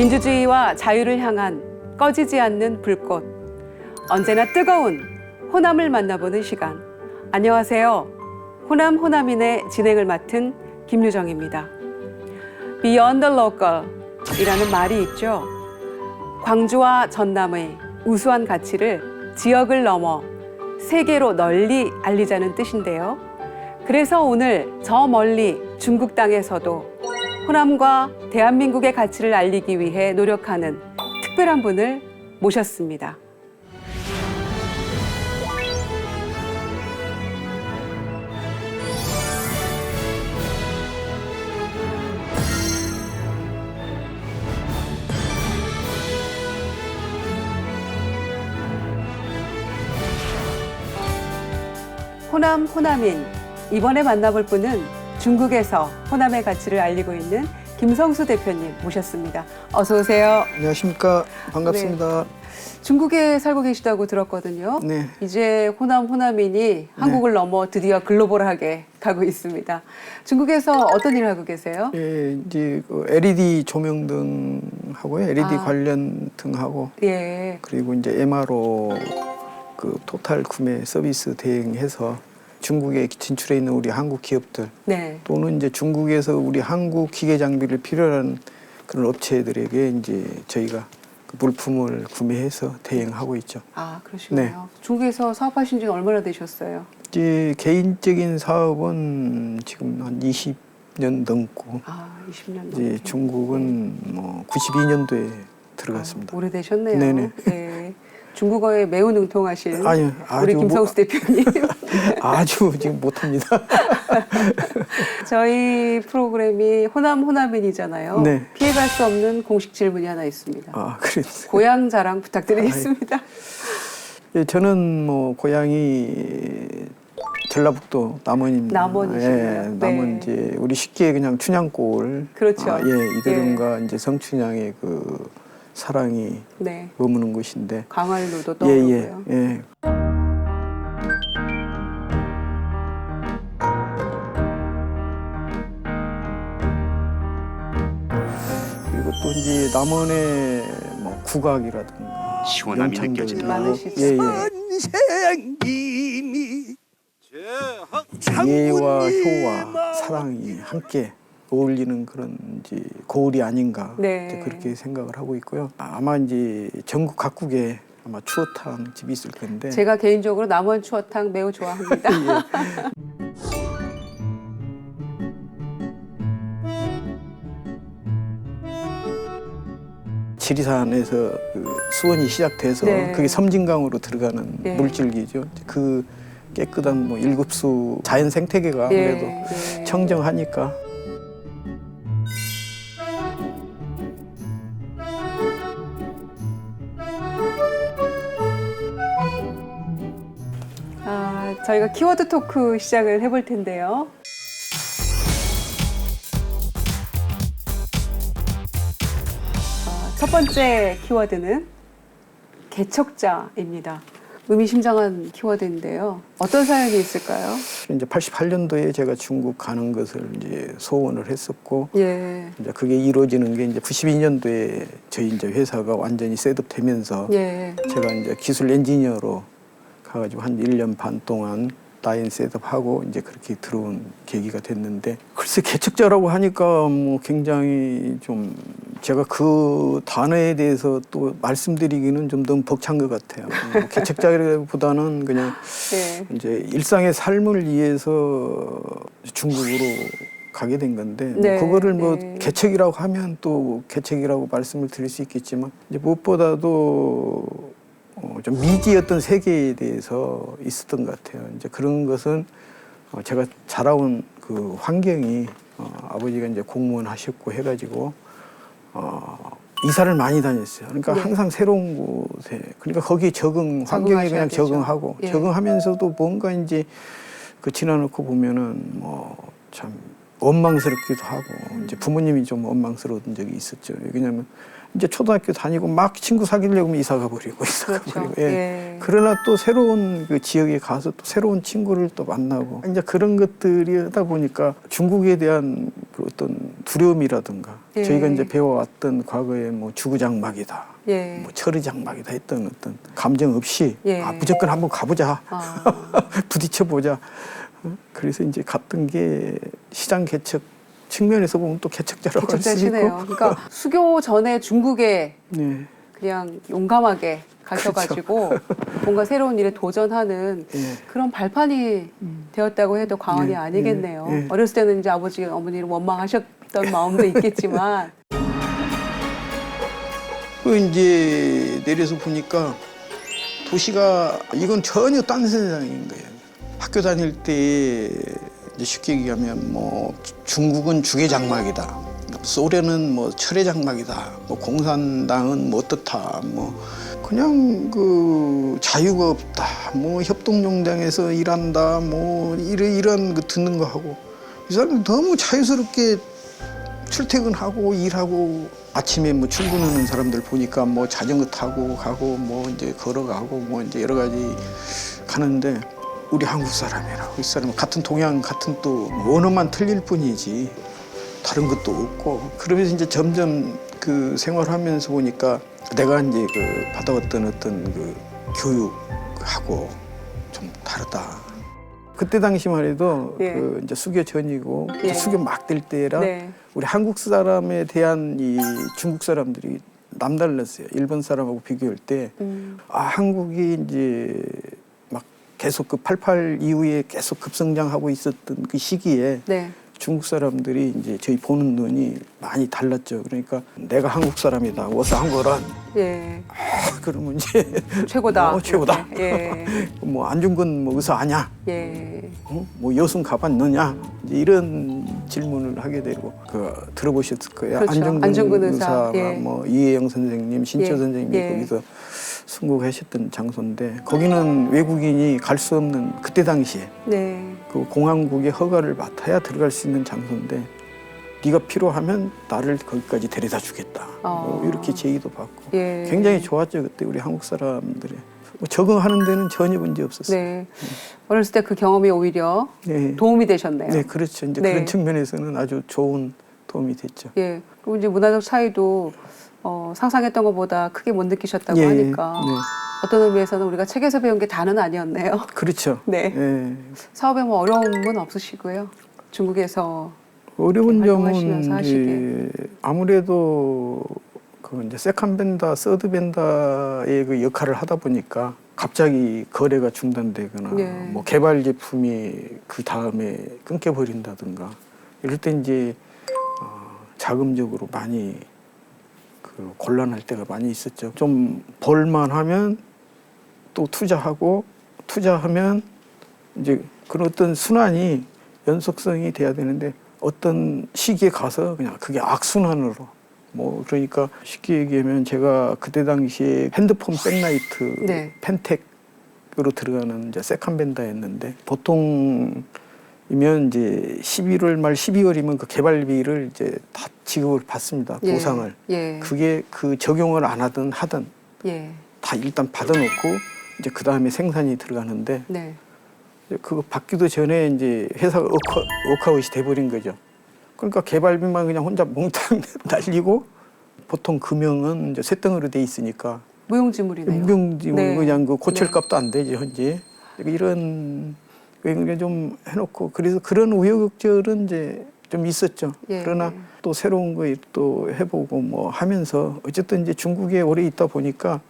민주주의와 자유를 향한 꺼지지 않는 불꽃, 언제나 뜨거운 호남을 만나보는 시간. 안녕하세요. 호남 호남인의 진행을 맡은 김유정입니다. Beyond the local 이라는 말이 있죠. 광주와 전남의 우수한 가치를 지역을 넘어 세계로 널리 알리자는 뜻인데요. 그래서 오늘 저 멀리 중국 땅에서도 호남과 대한민국의 가치를 알리기 위해 노력하는 특별한 분을 모셨습니다. 호남 호남인, 이번에 만나볼 분은 중국에서 호남의 가치를 알리고 있는 김성수 대표님 모셨습니다. 어서 오세요. 안녕하십니까. 반갑습니다. 네. 중국에 살고 계시다고 들었거든요. 네. 이제 호남 호남인이 한국을 넘어 드디어 글로벌하게 가고 있습니다. 중국에서 어떤 일을 하고 계세요? 예, 이제 그 LED 조명등하고요. LED 관련 등하고 예. 그리고 이제 MRO 그 토탈 구매 서비스 대행해서 중국에 진출해 있는 우리 한국 기업들 네. 또는 이제 중국에서 우리 한국 기계 장비를 필요로 하는 그런 업체들에게 이제 저희가 그 물품을 구매해서 대행하고 있죠. 아, 그러시군요. 네. 중국에서 사업하신 지 얼마나 되셨어요? 이제 개인적인 사업은 지금 한 20년 넘고 아, 20년 이제 넘게. 중국은 뭐 92년도에 들어갔습니다. 오래되셨네요. 네네. 네. 중국어에 매우 능통하신 아니, 우리 아주 김성수 대표님. 아주 지금 못합니다. 저희 프로그램이 호남 호남인이잖아요. 네. 피해갈 수 없는 공식 질문이 하나 있습니다. 아, 그랬어요. 고향 자랑 부탁드리겠습니다. 예, 저는 뭐 고향이 전라북도 남원입니다. 남원이시군요. 예, 남원 네. 이제 우리 쉽게 그냥 춘향골. 그렇죠. 예, 이대름과 이제 성춘향의 그 사랑이 네. 머무는 곳인데. 광활루도 예, 떠오르고요. 예, 예. 그리고 또 이제 남원의 뭐 국악이라든가 시원함이 명창들 느껴지는 많으시죠. 예, 예. 생김이 예와 효와 사랑이 함께 어울리는 그런 이제 고을이 아닌가 네. 이제 그렇게 생각을 하고 있고요. 아마 이제 전국 각국에 아마 추어탕 집이 있을 건데 제가 개인적으로 남원 추어탕 매우 좋아합니다. 지리산에서 그 수원이 시작돼서 네. 그게 섬진강으로 들어가는 네. 물줄기죠. 그 깨끗한 뭐 일급수 자연 생태계가 아무래도 예. 청정하니까. 저희가 키워드 토크 시작을 해볼 텐데요. 첫 번째 키워드는 개척자입니다. 의미심장한 키워드인데요. 어떤 사연이 있을까요? 이제 88년도에 제가 중국 가는 것을 이제 소원을 했었고, 예. 이제 그게 이루어지는 게 이제 92년도에 저희 이제 회사가 완전히 셋업되면서 예. 제가 이제 기술 엔지니어로 가가지고 한 1년 반 동안 라인 셋업하고 이제 그렇게 들어온 계기가 됐는데, 글쎄 개척자라고 하니까 뭐 굉장히 좀 제가 그 단어에 대해서 또 말씀드리기는 좀 너무 벅찬 것 같아요. 뭐 개척자보다는 그냥 예. 이제 일상의 삶을 위해서 중국으로 가게 된 건데 네, 뭐 그거를 뭐 네. 개척이라고 하면 또 개척이라고 말씀을 드릴 수 있겠지만 이제 무엇보다도 좀 미지였던 세계에 대해서 있었던 것 같아요. 이제 그런 것은 제가 자라온 그 환경이 아버지가 이제 공무원 하셨고 해가지고 이사를 많이 다녔어요. 그러니까 네. 항상 새로운 곳에 그러니까 거기에 환경에 그냥 되죠. 적응하고 예. 적응하면서도 뭔가 이제 그 지나놓고 보면은 뭐 참 원망스럽기도 하고 이제 부모님이 좀 원망스러운 적이 있었죠. 왜냐하면 이제 초등학교 다니고 막 친구 사귀려고 하면 이사가 버리고 그렇죠. 예. 예. 그러나 또 새로운 그 지역에 가서 또 새로운 친구를 또 만나고 이제 그런 것들이 하다 보니까 중국에 대한 그 어떤 두려움이라든가 예. 저희가 이제 배워왔던 과거에 뭐 주구장막이다, 예. 뭐 철의장막이다 했던 어떤 감정 없이 예. 무조건 한번 가보자, 아. 부딪혀 보자. 그래서 이제 갔던 게 시장 개척 측면에서 보면 또 개척자라고 할 수 있고. 개척자시네요. 그러니까 수교 전에 중국에 네. 그냥 용감하게 가셔가지고 뭔가 새로운 일에 도전하는 예. 그런 발판이 되었다고 해도 과언이 예, 아니겠네요. 예, 예. 어렸을 때는 이제 아버지, 어머니를 원망하셨던 마음도 있겠지만. 그 이제 내려서 보니까 도시가 이건 전혀 딴 세상인 거예요. 학교 다닐 때 이제 쉽게 얘기하면 뭐 중국은 주계장막이다, 소련은 뭐 철의장막이다, 뭐 공산당은 뭐 어떻다, 뭐 그냥 그 자유가 없다, 뭐 협동농장에서 일한다, 뭐 이런 거 듣는 거 하고 이 사람들 너무 자유스럽게 출퇴근하고 일하고 아침에 뭐 출근하는 사람들 보니까 뭐 자전거 타고 가고 뭐 이제 걸어가고 뭐 이제 여러 가지 가는데 우리 한국 사람이라고 이 사람은 같은 동양 같은 또 언어만 틀릴 뿐이지 다른 것도 없고 그러면서 이제 점점 그 생활하면서 보니까 내가 이제 그 받아왔던 어떤 그 교육하고 좀 다르다. 그때 당시만 해도 예. 그 이제 수교 전이고 예. 수교 막 될 때라 네. 우리 한국 사람에 대한 이 중국 사람들이 남달랐어요. 일본 사람하고 비교할 때 한국이 이제 막 계속 그 88 이후에 계속 급성장하고 있었던 그 시기에 네. 중국 사람들이 이제 저희 보는 눈이 많이 달랐죠. 그러니까 내가 한국 사람이다. 어서 한국은 예. 그러면 이제 최고다. 최고다. 예. 뭐 안중근 뭐 의사 아냐? 예. 뭐 여순 가봤느냐? 이제 이런 질문을 하게 되고 그 들어보셨을 거예요. 그렇죠. 안중근 의사. 의사가 예. 뭐 이혜영 선생님, 신처 예. 선생님이 예. 거기서 순국하셨던 장소인데 거기는 외국인이 갈 수 없는 그때 당시에 네. 그 공항국의 허가를 맡아야 들어갈 수 있는 장소인데 네가 필요하면 나를 거기까지 데려다 주겠다. 뭐 이렇게 제의도 받고 예. 굉장히 좋았죠 그때 우리 한국 사람들이. 뭐 적응하는 데는 전혀 문제 없었어요. 네. 어렸을 때 그 경험이 오히려 네. 도움이 되셨네요. 네, 그렇죠. 이제 네. 그런 측면에서는 아주 좋은 도움이 됐죠. 예. 그리고 이제 문화적 차이도 상상했던 것보다 크게 못 느끼셨다고 예, 하니까 네. 어떤 의미에서는 우리가 책에서 배운 게 다는 아니었네요. 그렇죠. 네. 예. 사업에 뭐 어려움은 없으시고요. 중국에서 어려운 점은 활동하시면서 하시기에. 이제 아무래도 그 이제 세컨 벤더, 서드 벤더의 그 역할을 하다 보니까 갑자기 거래가 중단되거나 예. 뭐 개발 제품이 그 다음에 끊겨버린다든가 이럴 때 이제 자금적으로 많이 그 곤란할 때가 많이 있었죠. 좀 벌만하면 또 투자하면 이제 그런 어떤 순환이 연속성이 돼야 되는데 어떤 시기에 가서 그냥 그게 악순환으로 뭐 그러니까 쉽게 얘기하면 제가 그때 당시에 핸드폰 백라이트 네. 펜텍으로 들어가는 이제 세컨 벤더였는데 보통이면 이제 11월 말 12월이면 그 개발비를 이제 다 지급을 받습니다. 예. 보상을. 예. 그게 그 적용을 안 하든 예. 다 일단 받아놓고 이제 그 다음에 생산이 들어가는데 네. 그거 받기도 전에 이제 회사가 워크아웃이 돼버린 거죠. 그러니까 개발비만 그냥 혼자 몽땅 날리고 보통 금형은 이제 쇳덩어리로 돼 있으니까 무용지물이네요. 무용지물 네. 그냥 그 고철값도 안 되죠 현재. 이런 좀 해놓고 그래서 그런 우여곡절은 이제 좀 있었죠. 예. 그러나 또 새로운 거 또 해보고 뭐 하면서 어쨌든 이제 중국에 오래 있다 보니까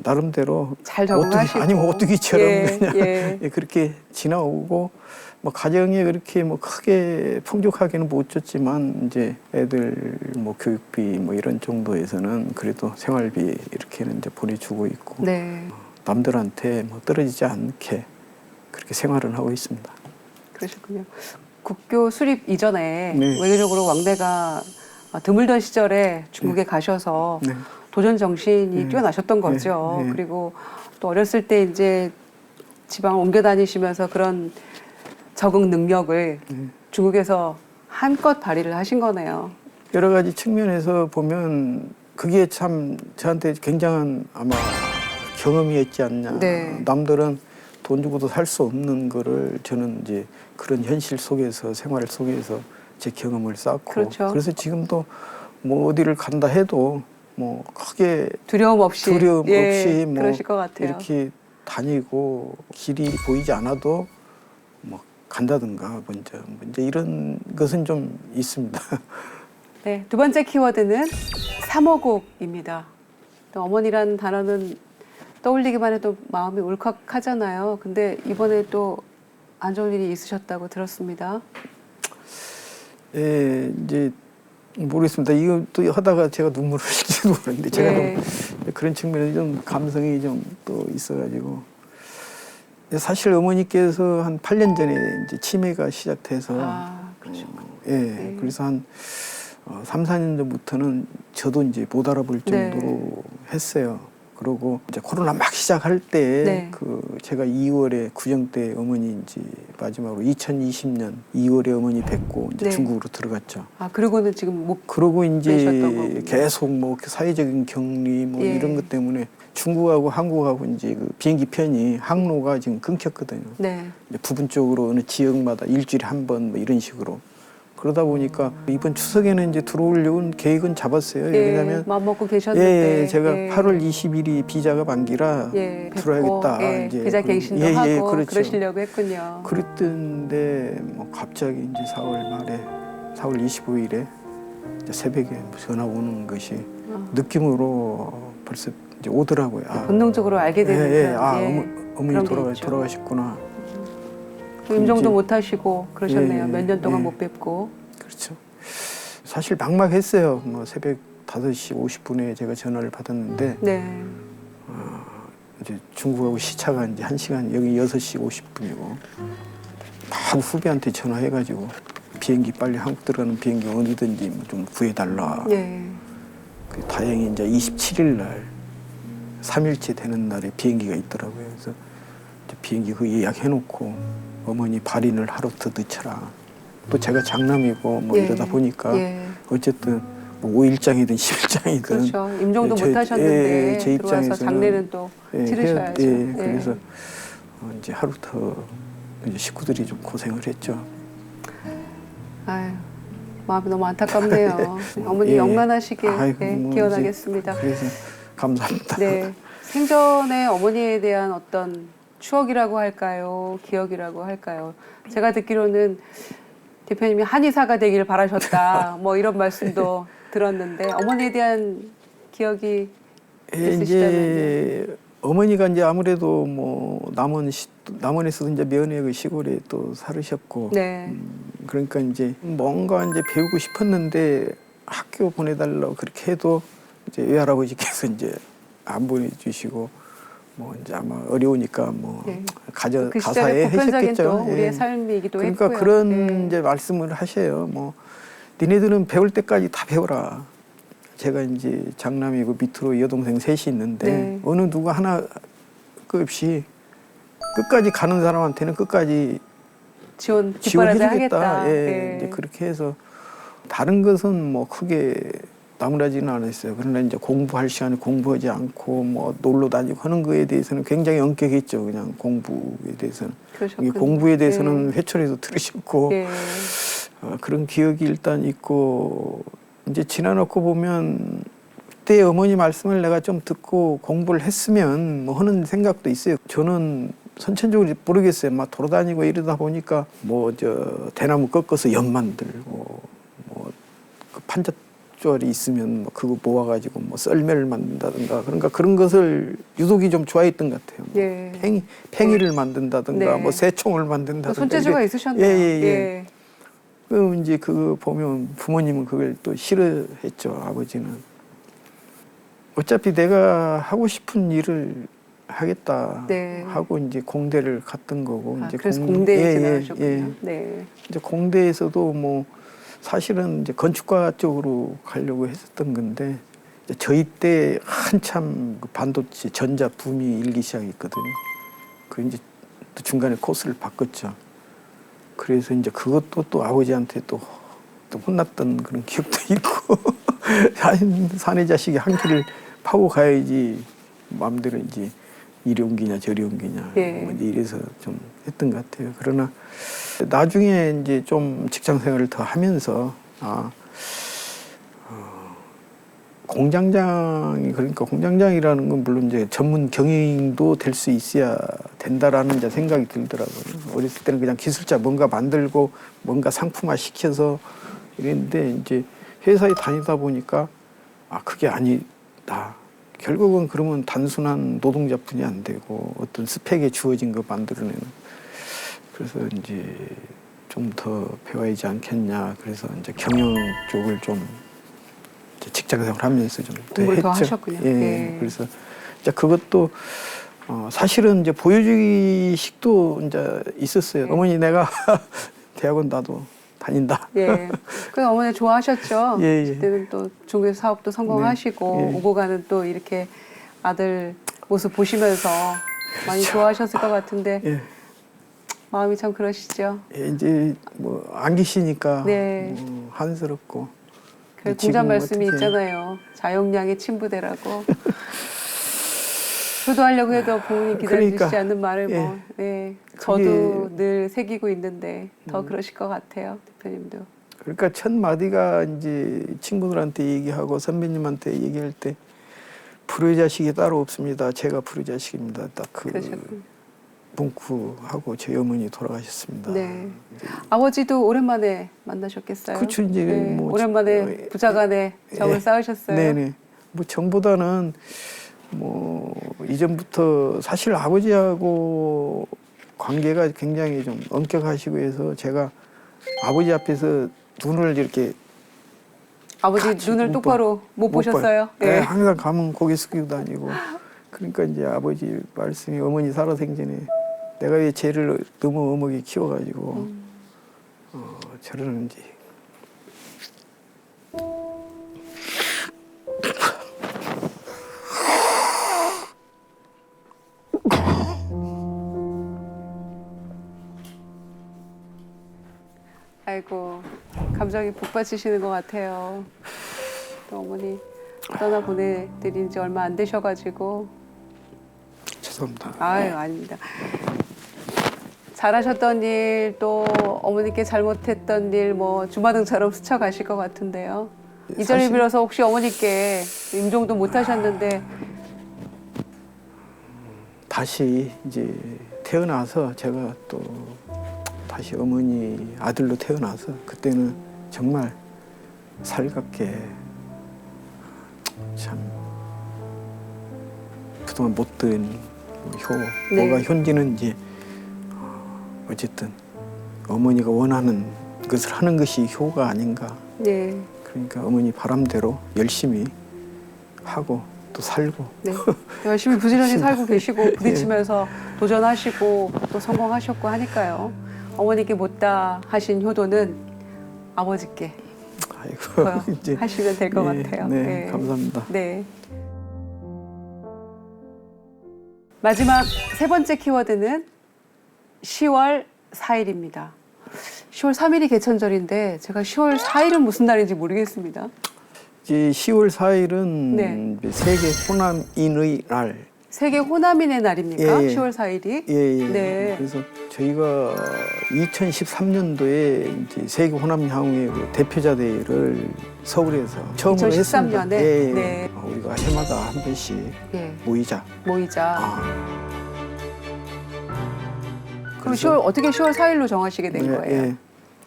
나름대로 잘 적응하시고. 아니면 오뚜기처럼 예. 그냥 예. 그렇게 지나오고 뭐 가정에 그렇게 뭐 크게 풍족하게는 못 줬지만 이제 애들 뭐 교육비 뭐 이런 정도에서는 그래도 생활비 이렇게는 이제 보내주고 있고 네. 남들한테 뭐 떨어지지 않게 그렇게 생활을 하고 있습니다. 그러셨군요. 국교 수립 이전에 네. 외교적으로 왕래가 드물던 시절에 중국에 가셔서 네. 도전 정신이 네. 뛰어나셨던 거죠. 네. 네. 그리고 또 어렸을 때 이제 지방 옮겨 다니시면서 그런 적응 능력을 네. 중국에서 한껏 발휘를 하신 거네요. 여러 가지 측면에서 보면 그게 참 저한테 굉장한 아마 경험이었지 않냐. 네. 남들은 돈 주고도 살 수 없는 거를 저는 이제 그런 현실 속에서 생활 속에서 제 경험을 쌓고 그렇죠. 그래서 지금도 뭐 어디를 간다 해도 뭐 크게 두려움 없이 두려움 예, 없이 뭐 그러실 것 같아요. 이렇게 다니고 길이 보이지 않아도 뭐 간다든가 먼저 이런 것은 좀 있습니다. 네, 두 번째 키워드는 삼어곡입니다. 또 어머니란 단어는 떠올리기만 해도 마음이 울컥하잖아요. 근데 이번에 또 안 좋은 일이 있으셨다고 들었습니다. 예, 이제 모르겠습니다. 이거 또 하다가 제가 눈물을 흘릴지도 모르는데 제가 네. 그런 측면에 좀 감성이 좀 또 있어가지고 사실 어머니께서 한 8년 전에 이제 치매가 시작돼서 아, 그러셨군요. 예, 네. 그래서 한 3, 4년 전부터는 저도 이제 못 알아볼 네. 정도로 했어요. 그러고 이제 코로나 막 시작할 때 네. 그 제가 2월에 구정 때 어머니 이제 마지막으로 2020년 2월에 어머니 뵙고 이제 네. 중국으로 들어갔죠. 아, 그리고는 지금 못 그러고 빼셨던 이제 거군요. 계속 뭐 사회적인 격리 뭐 예. 이런 것 때문에 중국하고 한국하고 이제 그 비행기 편이 항로가 지금 끊겼거든요. 네. 이제 부분적으로 어느 지역마다 일주일에 한 번 뭐 이런 식으로. 그러다 보니까 이번 추석에는 이제 들어오려고 계획은 잡았어요. 예, 왜냐하면 마음 먹고 계셨는데 제가 예. 8월 20일이 비자가 만기라 예, 들어야겠다. 뵙고, 예, 이제 비자 그- 갱신도 예, 예, 하고 그렇죠. 그러시려고 했군요. 그랬던데 뭐 갑자기 이제 4월 말에 4월 25일에 새벽에 전화 오는 것이 느낌으로 벌써 이제 오더라고요. 아, 본능적으로 알게 되는 그런, 예, 어머니 그런 게 있죠. 돌아가셨구나. 임종도 이제- 못 하시고 그러셨네요. 예, 몇 년 동안 예. 못 뵙고. 그렇죠. 사실 막막했어요. 뭐 새벽 5시 50분에 제가 전화를 받았는데 네. 이제 중국하고 시차가 이제 1시간 여기 6시 50분이고 바로 후배한테 전화해가지고 비행기 빨리 한국 들어가는 비행기 어디든지 뭐좀 구해달라. 예. 그 다행히 이제 27일 날 3일째 되는 날에 비행기가 있더라고요. 그래서 이제 비행기 그 예약해놓고 어머니 발인을 하루 더 늦춰라. 또 제가 장남이고 뭐 예. 이러다 보니까 예. 어쨌든 뭐 5일장이든 10일장이든 그렇죠. 임종도 제- 못 하셨는데 제 들어와서 입장에서는- 장례는 또 치르셔야죠. 예. 그래서 이제 하루 더 이제 식구들이 좀 고생을 했죠. 아유, 마음이 너무 안타깝네요. 어머니 예. 영만하시길 아이고, 예, 뭐 기원하겠습니다. 그래서 감사합니다. 네. 생전에 어머니에 대한 어떤 추억이라고 할까요? 기억이라고 할까요? 제가 듣기로는 대표님이 한의사가 되길 바라셨다. 뭐 이런 말씀도 들었는데 어머니에 대한 기억이 있으시다면요? 이제 어머니가 이제 아무래도 뭐 남원에서도 이제 면회 그 시골에 또 살으셨고 네. 그러니까 이제 뭔가 이제 배우고 싶었는데 학교 보내달라고 그렇게 해도 이제 외할아버지께서 이제 안 보내주시고 뭐 이제 아마 어려우니까 뭐 네. 가서 그 가사에 시절의 보편적인 하셨겠죠. 또 우리의 예. 삶이기도 그러니까 했고요. 그런 예. 이제 말씀을 하셔요. 뭐 니네들은 배울 때까지 다 배워라. 제가 이제 장남이고 밑으로 여동생 셋이 있는데 네. 어느 누구 하나 없이 끝까지 가는 사람한테는 끝까지 지원 뒷바라지 지원해주겠다. 하겠다. 예, 예. 이제 그렇게 해서 다른 것은 뭐 크게 나무라지는 않았어요. 그러나 이제 공부할 시간에 공부하지 않고 뭐 놀러 다니고 하는 거에 대해서는 굉장히 엄격했죠. 그냥 공부에 대해서는. 그러셨군요. 공부에 대해서는 회초리도 들으셨고 예. 그런 기억이 일단 있고 이제 지나놓고 보면 그때 어머니 말씀을 내가 좀 듣고 공부를 했으면 뭐 하는 생각도 있어요. 저는 선천적으로 모르겠어요. 막 돌아다니고 이러다 보니까 뭐 저 대나무 꺾어서 연 만들고 뭐 그 판잣줄이 있으면 뭐 그거 모아가지고 뭐 썰매를 만든다든가 그러니까 그런 것을 유독이 좀 좋아했던 것 같아요. 예. 팽이를 만든다든가 네. 뭐 새총을 만든다든가 손재주가 이래- 있으셨네요. 예. 그럼 이제 그거 보면 부모님은 그걸 또 싫어했죠. 아버지는. 어차피 내가 하고 싶은 일을 하겠다 네. 하고 이제 공대를 갔던 거고 아, 이제 그래서 공대에 예, 지나셨군요. 예. 네. 이제 공대에서도 뭐 사실은 이제 건축가 쪽으로 가려고 했었던 건데 이제 저희 때 한참 그 반도체 전자 붐이 일기 시작했거든요. 그 이제 또 중간에 코스를 바꿨죠. 그래서 이제 그것도 또 아버지한테 또 혼났던 그런 기억도 있고 사내 자식이 한 길을 파고 가야지 마음대로 이제 이리 옮기냐 저리 옮기냐 예. 뭐 이제 이래서 좀 했던 것 같아요. 그러나 나중에 이제 좀 직장 생활을 더 하면서 공장장이 그러니까 공장장이라는 건 물론 이제 전문 경영도 될 수 있어야 된다라는 이제 생각이 들더라고요. 어렸을 때는 그냥 기술자 뭔가 만들고 뭔가 상품화 시켜서 이랬는데 이제 회사에 다니다 보니까 그게 아니다. 결국은 그러면 단순한 노동자뿐이 안 되고 어떤 스펙에 주어진 거 만들어내는. 그래서 이제 좀 더 배워야 하지 않겠냐. 그래서 이제 경영 쪽을 좀 직장생활 하면서 좀 더 공부를 했죠. 더 하셨군요. 예. 예. 그래서 이제 그것도 사실은 이제 보여주기식도 이제 있었어요. 예. 어머니 내가 대학원 나도 다닌다. 예. 그 어머니 좋아하셨죠. 예, 예. 그때는 또 중개 사업도 성공하시고 네. 예. 오고 가는 또 이렇게 아들 모습 보시면서 많이 좋아하셨을 것 같은데 예. 마음이 참 그러시죠. 예, 이제 뭐 안 계시니까 네. 한스럽고. 그 지금은 공자 말씀이 어떻게- 있잖아요. 자용량의 침부대라고. 효도하려고 해도 부모님 기다리지 그러니까, 않는 말을 예. 뭐. 네. 그게- 저도 늘 새기고 있는데 더 그러실 것 같아요. 대표님도. 그러니까 첫 마디가 이제 친구들한테 얘기하고 선배님한테 얘기할 때 불효자식이 따로 없습니다. 제가 불효자식입니다. 딱 그 그러셨군요. 문구하고 저희 어머니 돌아가셨습니다. 네. 아버지도 오랜만에 만나셨겠어요? 그렇죠. 이제 네. 뭐 오랜만에 부자간에 정을 예. 쌓으셨어요. 네네. 뭐 전보다는 뭐 이전부터 사실 아버지하고 관계가 굉장히 좀 엄격하시고 해서 제가 아버지 앞에서 눈을 이렇게 아버지 같이 눈을 못 똑바로 못 못 보셨어요? 봐요. 네, 예. 항상 가면 고개 숙이고 다니고. 그러니까 이제 아버지 말씀이 어머니 살아생전에 내가 왜 쟤를 너무 어머니 키워가지고 저러는지. 아이고 감정이 북받치시는 것 같아요. 또 어머니 떠나 보내드린 지 얼마 안 되셔가지고 죄송합니다. 아유 아닙니다. 잘하셨던 일 또 어머니께 잘못했던 일 뭐 주마등처럼 스쳐가실 것 같은데요. 이 자리 사실- 빌어서 혹시 어머니께 임종도 못하셨는데 다시 이제 태어나서 제가 또 다시 어머니 아들로 태어나서 그때는 정말 살갑게 참 그동안 못된 효 네. 뭐가 현지는 이제 어쨌든 어머니가 원하는 것을 하는 것이 효가 아닌가. 네, 그러니까 어머니 바람대로 열심히 하고 또 살고. 네. 열심히 부지런히 그렇습니다. 살고 계시고 부딪히면서 도전하시고 또 성공하셨고 하니까요. 어머니께 못다 하신 효도는 아버지께 아이고 이제 하시면 될 것 네, 같아요. 네, 감사합니다. 네. 마지막 세 번째 키워드는 10월 4일입니다. 10월 3일이 개천절인데 제가 10월 4일은 무슨 날인지 모르겠습니다. 이제 10월 4일은 네. 세계 호남인의 날. 세계 호남인의 날입니까? 예, 예. 10월 4일이? 예, 예. 네. 그래서 저희가 2013년도에 이제 세계 호남향후의 그 대표자 대회를 서울에서 처음으로 2013년에? 했습니다. 예, 예. 네. 우리가 해마다 한 번씩 예. 모이자. 모이자. 그럼 그래서- 10월 어떻게 10월 4일로 정하시게 된 예, 거예요? 예.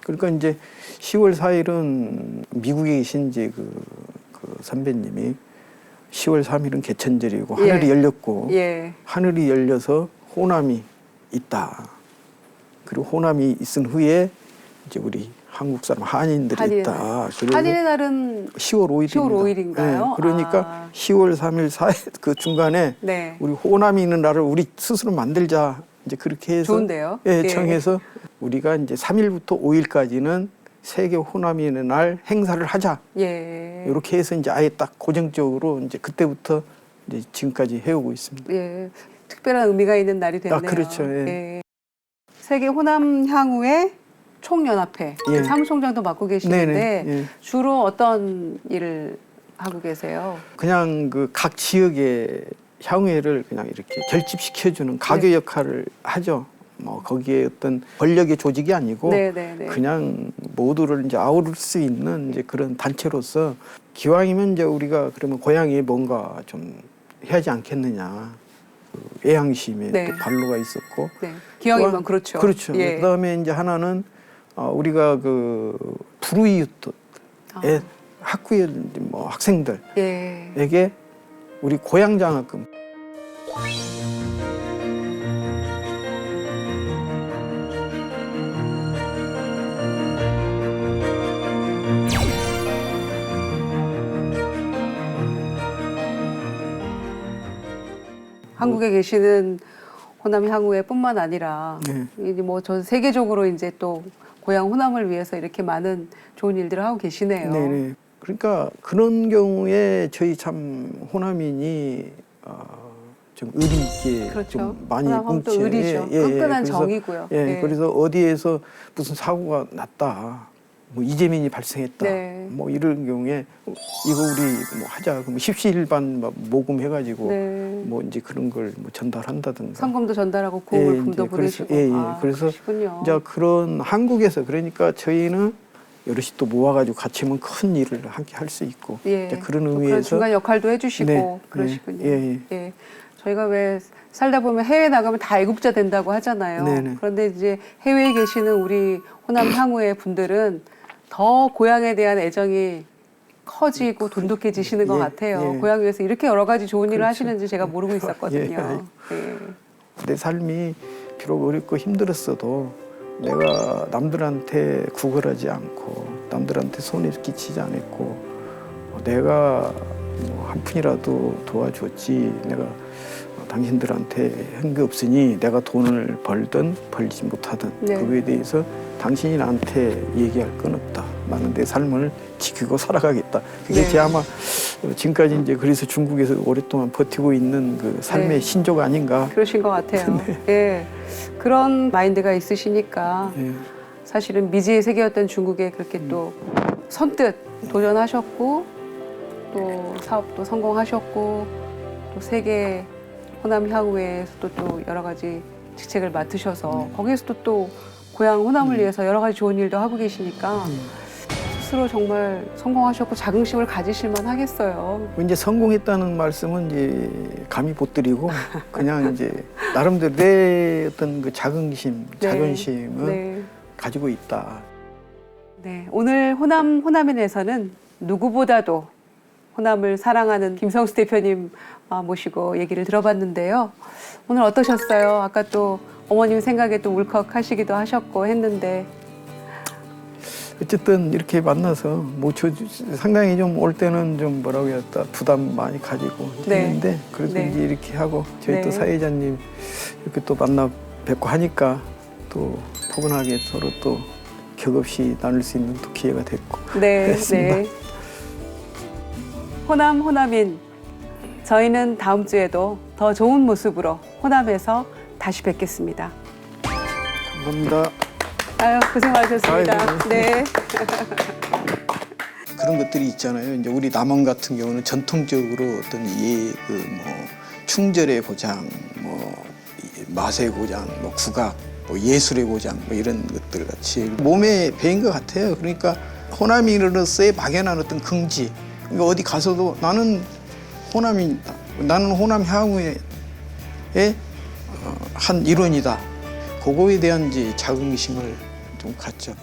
그러니까 이제 10월 4일은 미국에 계신 이제 그 선배님이 10월 3일은 개천절이고 예. 하늘이 열렸고 예. 하늘이 열려서 호남이 있다. 그리고 호남이 있은 후에 이제 우리 한국 사람 한인들이 한인의 있다. 그래서 한일의 날은 10월 5일입니다. 10월 5일인가요? 그러니까 아. 10월 3일 4일 그 중간에 네. 우리 호남이 있는 날을 우리 스스로 만들자. 이제 그렇게 해서 좋은데요? 예, 예. 정해서 우리가 이제 3일부터 5일까지는 세계 호남이 있는 날 행사를 하자. 예. 이렇게 해서 이제 아예 딱 고정적으로 이제 그때부터 이제 지금까지 해오고 있습니다. 예. 특별한 의미가 있는 날이 됐네요. 그렇죠. 예. 세계 호남 향후의 총연합회 예. 사무총장도 맡고 계시는데 네네. 예. 주로 어떤 일을 하고 계세요? 그냥 그 각 지역의 향후회를 그냥 이렇게 결집시켜주는 가교 역할을 하죠. 뭐 거기에 어떤 권력의 조직이 아니고 네네네. 그냥 모두를 이제 아우를 수 있는 이제 그런 단체로서 기왕이면 이제 우리가 그러면 고향에 뭔가 좀 해야 하지 않겠느냐. 그 애향심에 네. 또 반로가 있었고. 네. 기왕이면 또한- 그렇죠. 그렇죠. 예. 그다음에 이제 하나는 우리가 그 불우이웃에 학구의 뭐 학생들에게 예. 우리 고향 장학금. 한국에 계시는 호남 향후회뿐만 아니라 네. 이제 뭐 전 세계적으로 이제 또 고향 호남을 위해서 이렇게 많은 좋은 일들을 하고 계시네요. 네네. 그러니까 그런 경우에 저희 참 호남인이 좀 의리 있게 그렇죠. 좀 많이 호남하면 또 뭉쳐요. 의리죠. 예, 예, 예. 끈끈한 그래서- 정이고요. 예, 예. 그래서 어디에서 무슨 사고가 났다, 뭐 이재민이 발생했다, 네. 뭐 이런 경우에 이거 우리 뭐 하자, 그럼 십시일반 막 모금해가지고 네. 뭐 이제 그런 걸 뭐 전달한다든가. 상금도 전달하고 고물품도 이제 보내주고. 그래서, 예, 예. 아, 그래서 그러시군요. 이제 그런 한국에서 그러니까 저희는 여럿이 또 모아가지고 같이 하면 큰 일을 함께 할 수 있고 예. 이제 그런 또 의미에서 중간 역할도 해주시고 네, 그러시군요. 네, 예, 예. 저희가 왜 살다 보면 해외 나가면 다 애국자 된다고 하잖아요. 네네. 그런데 이제 해외에 계시는 우리 호남 향후의 분들은 더 고향에 대한 애정이 커지고 돈독해지시는 것 예, 같아요. 예. 고향 위해서 이렇게 여러 가지 좋은 일을 그렇죠. 하시는지 제가 모르고 있었거든요. 예. 내 삶이 비록 어렵고 힘들었어도 내가 남들한테 구걸하지 않고 남들한테 손해 끼치지 않았고 내가 뭐 한 푼이라도 도와줬지 내가 당신들한테 한 게 없으니 내가 돈을 벌든 벌지 못하든 네. 그거에 대해서 당신이 나한테 얘기할 건 없다. 나는 내 삶을 지키고 살아가겠다. 그게 네. 제 아마 지금까지 이제 그래서 중국에서 오랫동안 버티고 있는 그 삶의 네. 신조가 아닌가. 그러신 것 같아요. 예. 그런 마인드가 있으시니까 예. 사실은 미지의 세계였던 중국에 그렇게 또 선뜻 도전하셨고 또 사업도 성공하셨고 또 세계 호남 향후회에서도 또 여러 가지 직책을 맡으셔서 거기에서도 또 고향 호남을 위해서 여러 가지 좋은 일도 하고 계시니까 스스로 정말 성공하셨고 자긍심을 가지실 만 하겠어요. 이제 성공했다는 말씀은 이제 감히 못 드리고 그냥 이제 나름대로 내 어떤 그 자긍심, 네. 자존심은 네. 가지고 있다. 네. 오늘 호남인에서는 누구보다도 호남을 사랑하는 김성수 대표님 모시고 얘기를 들어봤는데요. 오늘 어떠셨어요? 아까 또 어머님 생각에 또 울컥하시기도 하셨고 했는데 어쨌든 이렇게 만나서 뭐 상당히 좀 올 때는 좀 뭐라고 해야 할까 부담 많이 가지고 네. 했는데 그래도 네. 이제 이렇게 하고 저희 네. 또 사회자님 이렇게 또 만나 뵙고 하니까 또 포근하게 서로 또 격없이 나눌 수 있는 또 기회가 됐고 네, 그랬습니다. 네. 호남인 저희는 다음 주에도 더 좋은 모습으로 호남에서 다시 뵙겠습니다. 감사합니다. 아유 고생 많으셨습니다. 아이고. 네. 그런 것들이 있잖아요. 이제 우리 남원 같은 경우는 전통적으로 어떤 뭐 충절의 고장, 뭐 맛의 고장, 뭐 국악, 뭐 예술의 고장, 뭐 이런 것들 같이 몸에 배인 것 같아요. 그러니까 호남인으로서의 막연한 어떤 긍지. 그러니까 어디 가서도 나는 호남인이다. 나는 호남 향후의 한 일원이다. 그거에 대한 이제 자긍심을 좀 갖죠.